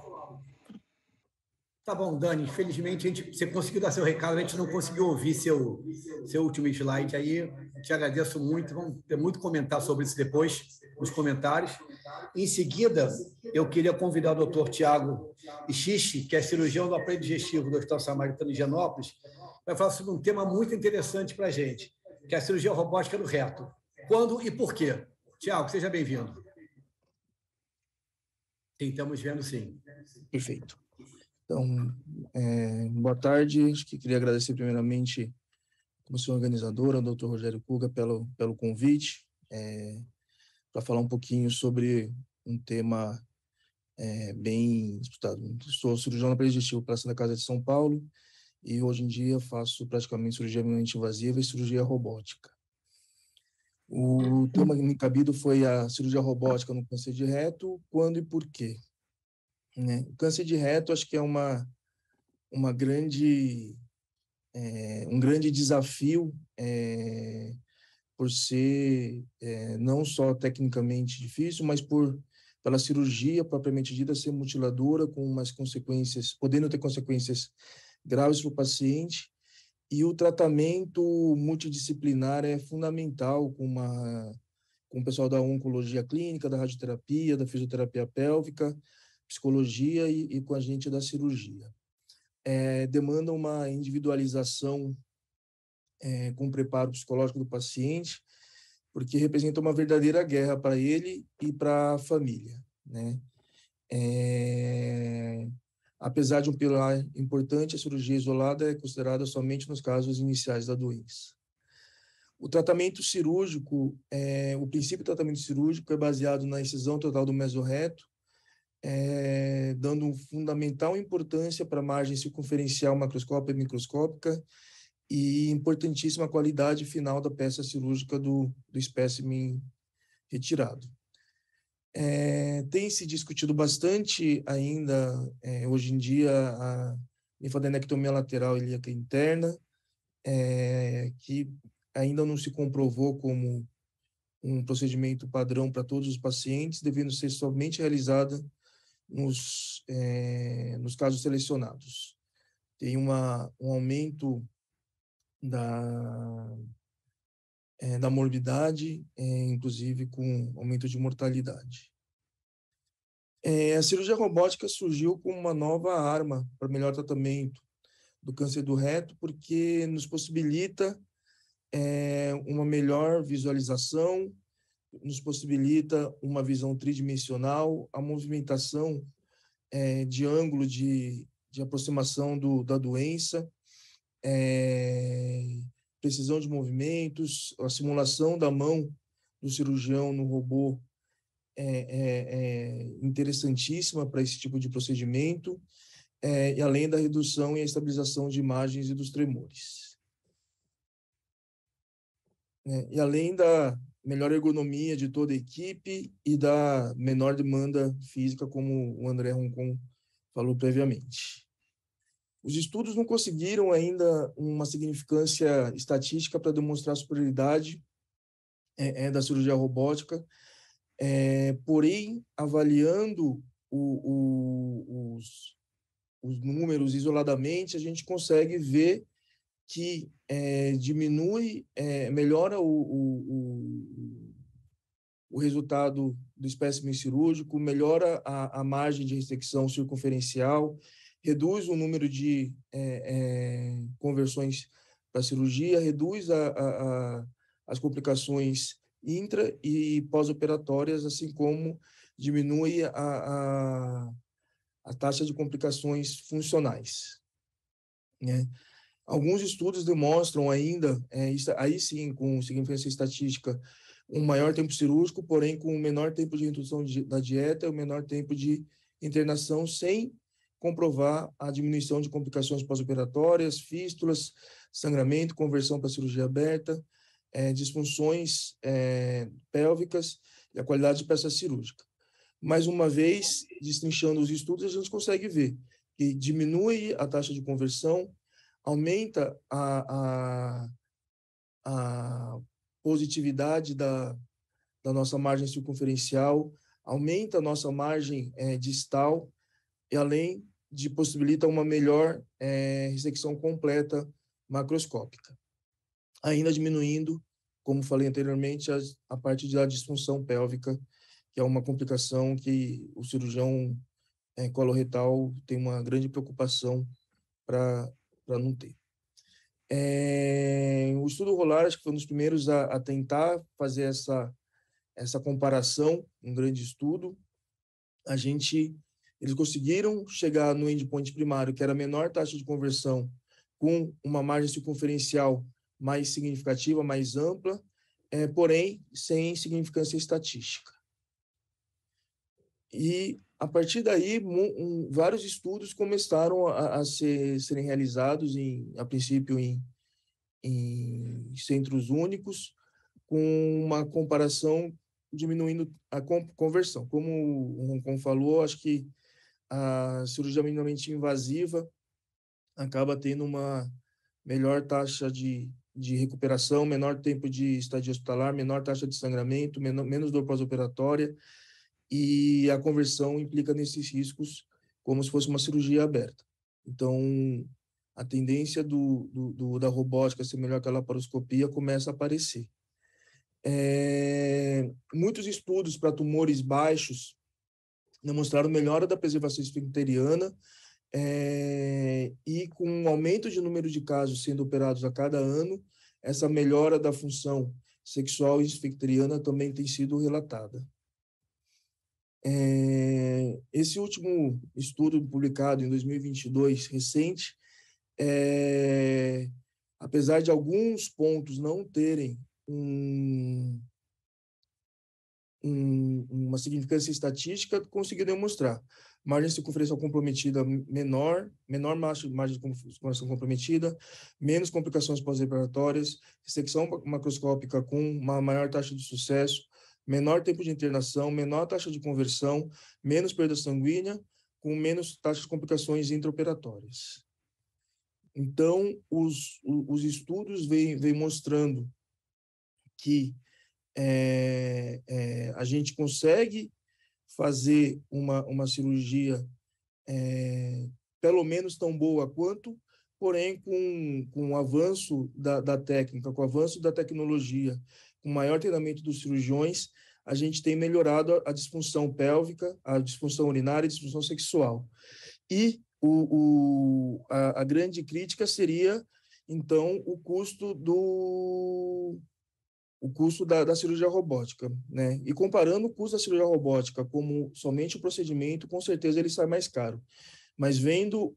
A: Tá bom, Dani, infelizmente você conseguiu dar seu recado, a gente não conseguiu ouvir seu último slide aí. Te agradeço muito, vamos ter muito comentar sobre isso depois, nos comentários. Em seguida, eu queria convidar o Dr. Tiago Ichichi, que é cirurgião do aparelho digestivo do Hospital Samaritano de Higienópolis, vai falar sobre um tema muito interessante para a gente, que é a cirurgia robótica do reto. Quando e por quê? Tiago, seja bem-vindo. Sim, estamos vendo, sim.
E: Perfeito. Então, boa tarde. Acho que queria agradecer primeiramente a comissão organizadora, ao Dr. Rogério Kuga, pelo convite, para falar um pouquinho sobre um tema bem disputado. Sou cirurgião no aparelho digestivo Praça da Casa de São Paulo e hoje em dia faço praticamente cirurgia minimamente invasiva e cirurgia robótica. O tema me cabido foi a cirurgia robótica no câncer de reto, quando e por quê? O câncer de reto acho que é um grande desafio por ser não só tecnicamente difícil, mas pela cirurgia propriamente dita ser mutiladora, com umas consequências, podendo ter consequências graves para o paciente, E o tratamento multidisciplinar é fundamental com o pessoal da oncologia clínica, da radioterapia, da fisioterapia pélvica, psicologia e com a gente da cirurgia. Demanda uma individualização com o preparo psicológico do paciente, porque representa uma verdadeira guerra para ele e para a família, né? Apesar de um pilar importante, a cirurgia isolada é considerada somente nos casos iniciais da doença. O tratamento cirúrgico, o princípio do tratamento cirúrgico é baseado na incisão total do mesorreto, dando fundamental importância para a margem circunferencial macroscópica e microscópica e importantíssima qualidade final da peça cirúrgica do espécimen retirado. Tem se discutido bastante ainda, hoje em dia, a linfadenectomia lateral ilíaca interna, que ainda não se comprovou como um procedimento padrão para todos os pacientes, devendo ser somente realizada nos casos selecionados. Tem um aumento da morbidade, inclusive com aumento de mortalidade. A cirurgia robótica surgiu como uma nova arma para melhor tratamento do câncer do reto, porque nos possibilita uma melhor visualização, nos possibilita uma visão tridimensional, a movimentação de ângulo de aproximação da doença, precisão de movimentos, a simulação da mão do cirurgião no robô é interessantíssima para esse tipo de procedimento, e além da redução e a estabilização de imagens e dos tremores. E além da melhor ergonomia de toda a equipe e da menor demanda física, como o André Roncon falou previamente. Os estudos não conseguiram ainda uma significância estatística para demonstrar a superioridade da cirurgia robótica, porém, avaliando os números isoladamente, a gente consegue ver que melhora o resultado do espécimen cirúrgico, melhora a margem de ressecção circunferencial, reduz o número de conversões para a cirurgia, reduz as complicações intra- e pós-operatórias, assim como diminui a taxa de complicações funcionais, né? Alguns estudos demonstram ainda, aí sim, com significância estatística, um maior tempo cirúrgico, porém com um menor tempo de redução da dieta e um menor tempo de internação, sem comprovar a diminuição de complicações pós-operatórias, fístulas, sangramento, conversão para cirurgia aberta, disfunções pélvicas e a qualidade de peça cirúrgica. Mais uma vez, destrinchando os estudos, a gente consegue ver que diminui a taxa de conversão, aumenta a positividade da nossa margem circunferencial, aumenta a nossa margem distal, e além de possibilita uma melhor ressecção completa macroscópica, ainda diminuindo, como falei anteriormente, a parte da disfunção pélvica, que é uma complicação que o cirurgião coloretal tem uma grande preocupação para não ter. O estudo Rolar, acho que foi um dos primeiros a tentar fazer essa comparação, um grande estudo. Eles conseguiram chegar no endpoint primário, que era a menor taxa de conversão, com uma margem circunferencial mais significativa, mais ampla, porém sem significância estatística. E, a partir daí, vários estudos começaram a serem realizados, a princípio, em centros únicos, com uma comparação diminuindo a conversão. Como o Roncon falou, acho que a cirurgia minimamente invasiva acaba tendo uma melhor taxa de recuperação, menor tempo de estadia hospitalar, menor taxa de sangramento, menos dor pós-operatória, e a conversão implica nesses riscos como se fosse uma cirurgia aberta. Então, a tendência da robótica ser melhor que a laparoscopia começa a aparecer. Muitos estudos para tumores baixos demonstraram melhora da preservação esfincteriana, e com um aumento de número de casos sendo operados a cada ano, essa melhora da função sexual e esfincteriana também tem sido relatada. Esse último estudo publicado em 2022, recente, apesar de alguns pontos não terem uma significância estatística, conseguiu demonstrar margem circunferencial comprometida menor margem de circunferencial comprometida, menos complicações pós-operatórias, ressecção macroscópica com uma maior taxa de sucesso, menor tempo de internação, menor taxa de conversão, menos perda sanguínea, com menos taxa de complicações intraoperatórias. Então, os estudos vêm mostrando que a gente consegue fazer uma cirurgia pelo menos tão boa quanto, porém com o avanço da técnica, com o avanço da tecnologia, com o maior treinamento dos cirurgiões, a gente tem melhorado a disfunção pélvica, a disfunção urinária e a disfunção sexual. E a grande crítica seria, então, o custo da cirurgia robótica, né? E comparando o custo da cirurgia robótica como somente o procedimento, com certeza ele sai mais caro. Mas vendo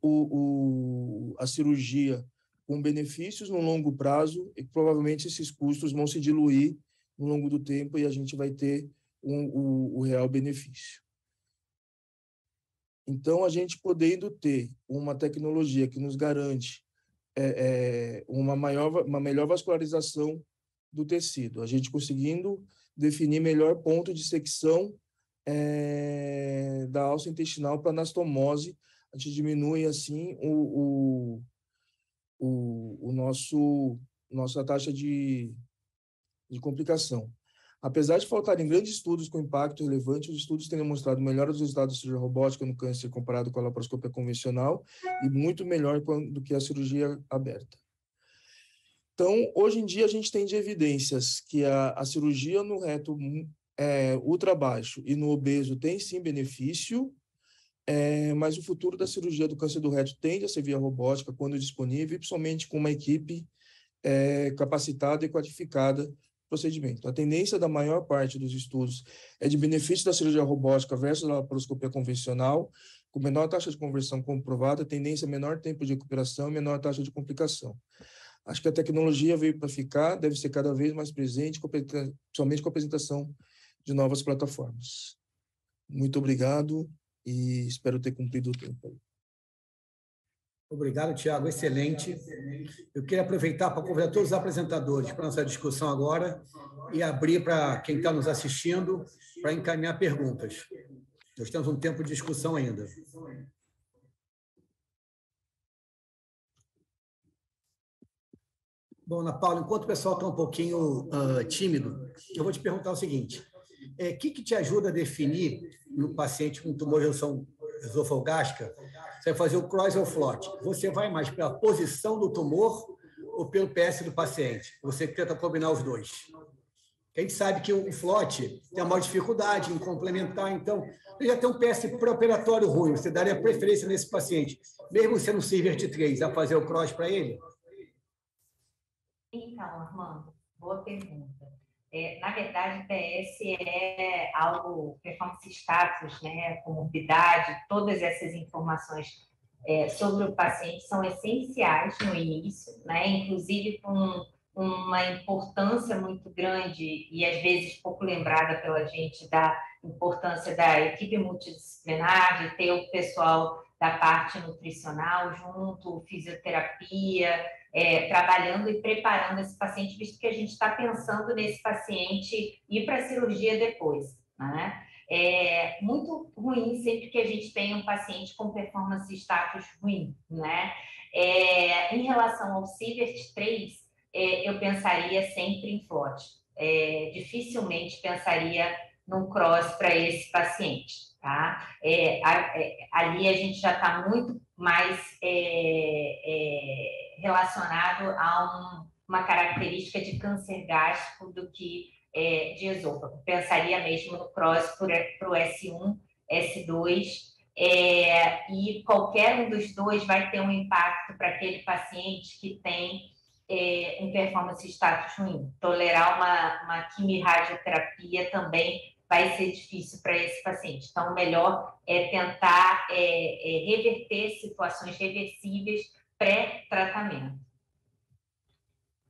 E: a cirurgia com benefícios no longo prazo, provavelmente esses custos vão se diluir no longo do tempo e a gente vai ter o real benefício. Então, a gente podendo ter uma tecnologia que nos garante uma melhor vascularização do tecido, a gente conseguindo definir melhor ponto de secção da alça intestinal para anastomose, a gente diminui assim nossa taxa de complicação. Apesar de faltarem grandes estudos com impacto relevante, os estudos têm demonstrado melhor os resultados da cirurgia robótica no câncer comparado com a laparoscopia convencional e muito melhor do que a cirurgia aberta. Então, hoje em dia, a gente tem de evidências que a cirurgia no reto ultra baixo e no obeso tem sim benefício, mas o futuro da cirurgia do câncer do reto tende a ser via robótica quando disponível, e principalmente com uma equipe capacitada e qualificada para o procedimento. A tendência da maior parte dos estudos é de benefício da cirurgia robótica versus a laparoscopia convencional, com menor taxa de conversão comprovada, tendência a menor tempo de recuperação e menor taxa de complicação. Acho que a tecnologia veio para ficar, deve ser cada vez mais presente, somente com a apresentação de novas plataformas. Muito obrigado e espero ter cumprido o tempo.
A: Obrigado, Tiago. Excelente. Eu queria aproveitar para convidar todos os apresentadores para nossa discussão agora e abrir para quem está nos assistindo para encaminhar perguntas. Nós temos um tempo de discussão ainda. Bom, Ana Paula, enquanto o pessoal está um pouquinho tímido, eu vou te perguntar o seguinte. O que te ajuda a definir no paciente com tumor de redução esofágica? Você vai fazer o cross ou flot? Você vai mais pela posição do tumor ou pelo PS do paciente? Você tenta combinar os dois. A gente sabe que o flot tem uma dificuldade em complementar, então, ele já tem um PS pré-operatório ruim, você daria preferência nesse paciente, mesmo sendo um Sievert 3, a fazer o cross para ele?
B: Então, Armando, boa pergunta. Na verdade, PS é algo, performance status, né, comorbidade, todas essas informações sobre o paciente são essenciais no início, né, inclusive com uma importância muito grande e, às vezes, pouco lembrada pela gente da importância da equipe multidisciplinar, de ter o pessoal da parte nutricional junto, fisioterapia, trabalhando e preparando esse paciente, visto que a gente está pensando nesse paciente ir para a cirurgia depois, né? É muito ruim sempre que a gente tem um paciente com performance status ruim, né? Em relação ao Sievert 3, eu pensaria sempre em flot. Dificilmente pensaria num cross para esse paciente, tá? Ali a gente já está muito mais relacionado a uma característica de câncer gástrico do que de esôfago. Pensaria mesmo no cross para o S1, S2, e qualquer um dos dois vai ter um impacto para aquele paciente que tem um performance status ruim. Tolerar uma quimio-radioterapia também vai ser difícil para esse paciente. Então, o melhor é tentar reverter situações reversíveis pré-tratamento.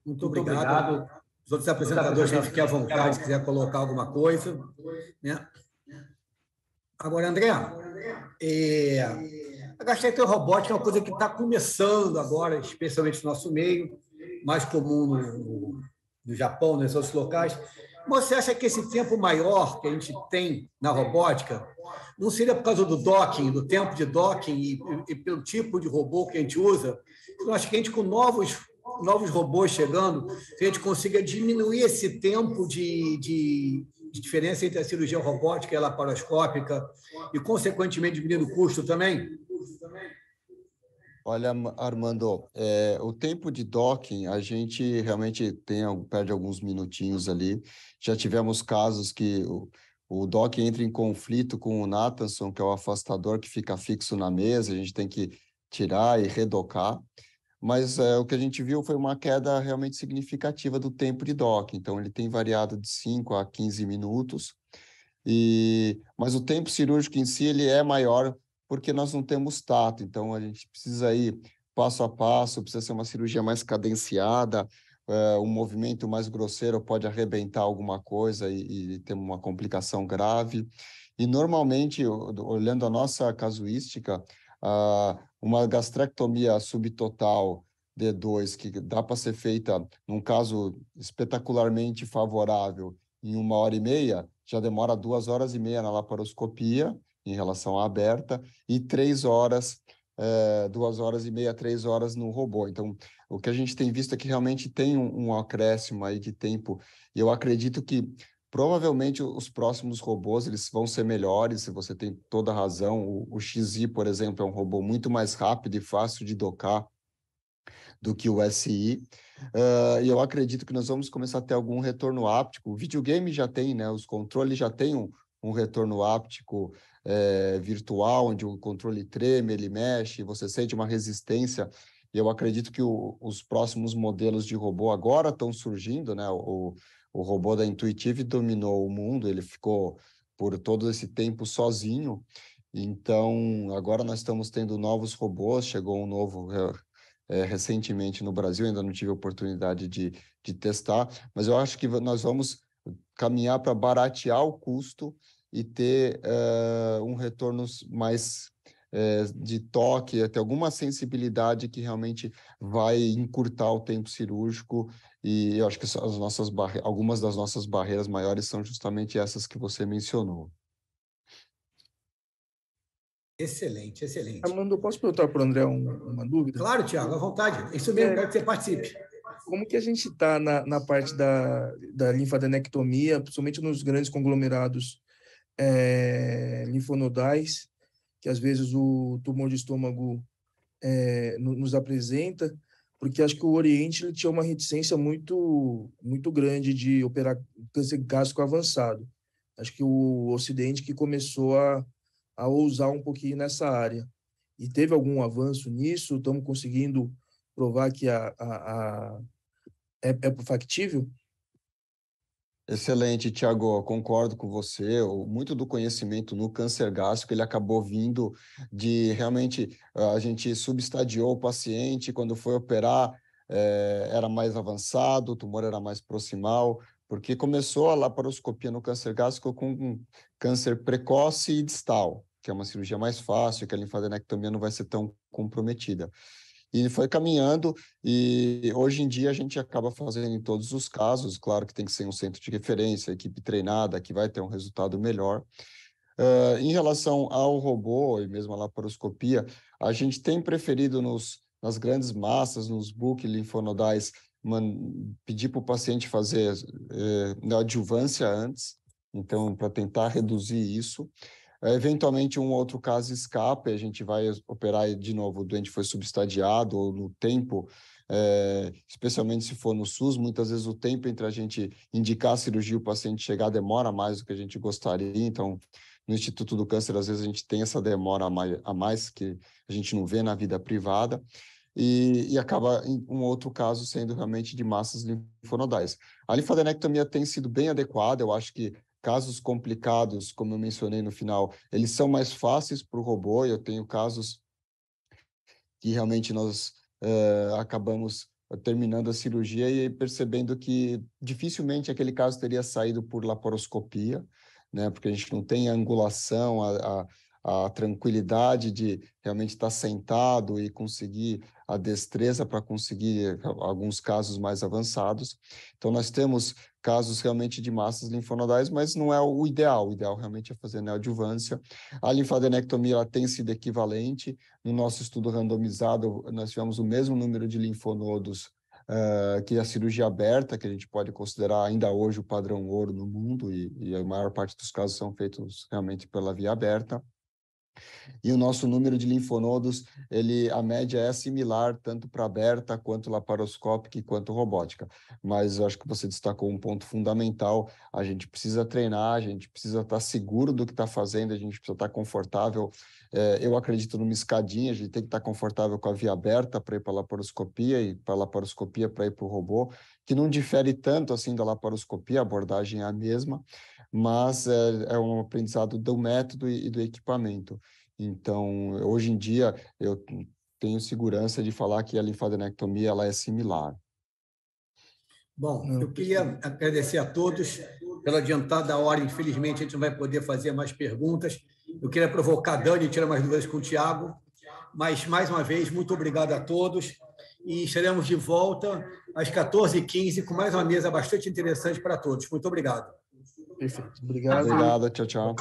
A: Muito obrigado. Os outros apresentadores que fiquem à vontade, se quiser colocar alguma coisa, né? Agora, André, a gastrectomia robótica é uma coisa que está começando agora, especialmente no nosso meio, mais comum no Japão, nos outros locais. Você acha que esse tempo maior que a gente tem na robótica não seria por causa do docking, do tempo de docking e pelo tipo de robô que a gente usa? Eu acho que a gente, com novos robôs chegando, a gente consiga diminuir esse tempo de diferença entre a cirurgia robótica e a laparoscópica e, consequentemente, diminuindo o custo também?
C: Olha, Armando, o tempo de docking, a gente realmente perde alguns minutinhos ali. Já tivemos casos que o docking entra em conflito com o Nathanson, que é o afastador que fica fixo na mesa, a gente tem que tirar e redocar. Mas o que a gente viu foi uma queda realmente significativa do tempo de docking. Então, ele tem variado de 5 a 15 minutos. Mas o tempo cirúrgico em si ele é maior porque nós não temos tato. Então, a gente precisa ir passo a passo, precisa ser uma cirurgia mais cadenciada, um movimento mais grosseiro pode arrebentar alguma coisa e ter uma complicação grave. E, normalmente, olhando a nossa casuística, uma gastrectomia subtotal D2, que dá para ser feita, num caso espetacularmente favorável, em 1h30, já demora 2h30 na laparoscopia, em relação à aberta, e 3 horas, 2h30, 3 horas no robô. Então, o que a gente tem visto é que realmente tem um acréscimo aí de tempo, e eu acredito que provavelmente os próximos robôs eles vão ser melhores, se você tem toda a razão. O XI, por exemplo, é um robô muito mais rápido e fácil de docar do que o SI. E eu acredito que nós vamos começar a ter algum retorno áptico. O videogame já tem, né? Os controles já têm um retorno áptico virtual, onde o controle treme, ele mexe, você sente uma resistência. E eu acredito que os próximos modelos de robô agora estão surgindo, né? O robô da Intuitive dominou o mundo, ele ficou por todo esse tempo sozinho. Então, agora nós estamos tendo novos robôs, chegou um novo recentemente no Brasil, ainda não tive a oportunidade de testar, mas eu acho que nós vamos caminhar para baratear o custo e ter um retorno mais de toque, até alguma sensibilidade que realmente vai encurtar o tempo cirúrgico. E eu acho que algumas das nossas barreiras maiores são justamente essas que você mencionou.
A: Excelente, excelente.
E: Armando, eu posso perguntar para o André uma dúvida?
A: Claro, Tiago, à vontade. Isso mesmo, quero que você participe.
E: Como que a gente está na parte da linfadenectomia, principalmente nos grandes conglomerados linfonodais, que às vezes o tumor de estômago nos apresenta, porque acho que o Oriente ele tinha uma reticência muito, muito grande de operar câncer gástrico avançado. Acho que o Ocidente que começou a ousar um pouquinho nessa área. E teve algum avanço nisso? Estamos conseguindo provar que é factível?
C: Excelente, Tiago, concordo com você. Muito do conhecimento no câncer gástrico ele acabou vindo de realmente a gente substadiou o paciente, quando foi operar era mais avançado, o tumor era mais proximal, porque começou a laparoscopia no câncer gástrico com um câncer precoce e distal, que é uma cirurgia mais fácil, que a linfadenectomia não vai ser tão comprometida. E foi caminhando, e hoje em dia a gente acaba fazendo em todos os casos. Claro que tem que ser um centro de referência, equipe treinada, que vai ter um resultado melhor. Em relação ao robô e mesmo a laparoscopia, a gente tem preferido nas grandes massas, nos book linfonodais, pedir para o paciente fazer na adjuvância antes, Então, para tentar reduzir isso, eventualmente um outro caso escape, a gente vai operar de novo, o doente foi substadiado ou no tempo, especialmente se for no SUS, muitas vezes o tempo entre a gente indicar a cirurgia e o paciente chegar demora mais do que a gente gostaria, então no Instituto do Câncer às vezes a gente tem essa demora a mais que a gente não vê na vida privada, e acaba em um outro caso sendo realmente de massas linfonodais. A linfadenectomia tem sido bem adequada, eu acho que casos complicados, como eu mencionei no final, eles são mais fáceis para o robô, eu tenho casos que realmente nós acabamos terminando a cirurgia e percebendo que dificilmente aquele caso teria saído por laparoscopia, né, porque a gente não tem a angulação, a tranquilidade de realmente estar sentado e conseguir a destreza para conseguir alguns casos mais avançados. Então, nós temos casos realmente de massas linfonodais, mas não é o ideal. O ideal realmente é fazer neoadjuvância. A linfadenectomia ela tem sido equivalente. No nosso estudo randomizado, nós tivemos o mesmo número de linfonodos que a cirurgia aberta, que a gente pode considerar ainda hoje o padrão ouro no mundo, e a maior parte dos casos são feitos realmente pela via aberta. E o nosso número de linfonodos, a média é similar tanto para aberta, quanto laparoscópica, quanto robótica. Mas eu acho que você destacou um ponto fundamental, a gente precisa treinar, a gente precisa estar seguro do que está fazendo, a gente precisa estar confortável. Eu acredito numa escadinha, a gente tem que estar confortável com a via aberta para ir para a laparoscopia e para a laparoscopia para ir para o robô, que não difere tanto assim da laparoscopia, a abordagem é a mesma, mas é um aprendizado do método e do equipamento. Então, hoje em dia, eu tenho segurança de falar que a linfadenectomia ela é similar.
A: Bom, eu queria agradecer a todos pela adiantada hora. Infelizmente, a gente não vai poder fazer mais perguntas. Eu queria provocar a Dani e tirar mais dúvidas com o Tiago. Mas, mais uma vez, muito obrigado a todos. E estaremos de volta às 14h15 com mais uma mesa bastante interessante para todos. Muito obrigado.
E: Perfeito. Obrigado.
C: Obrigado. Tchau, tchau.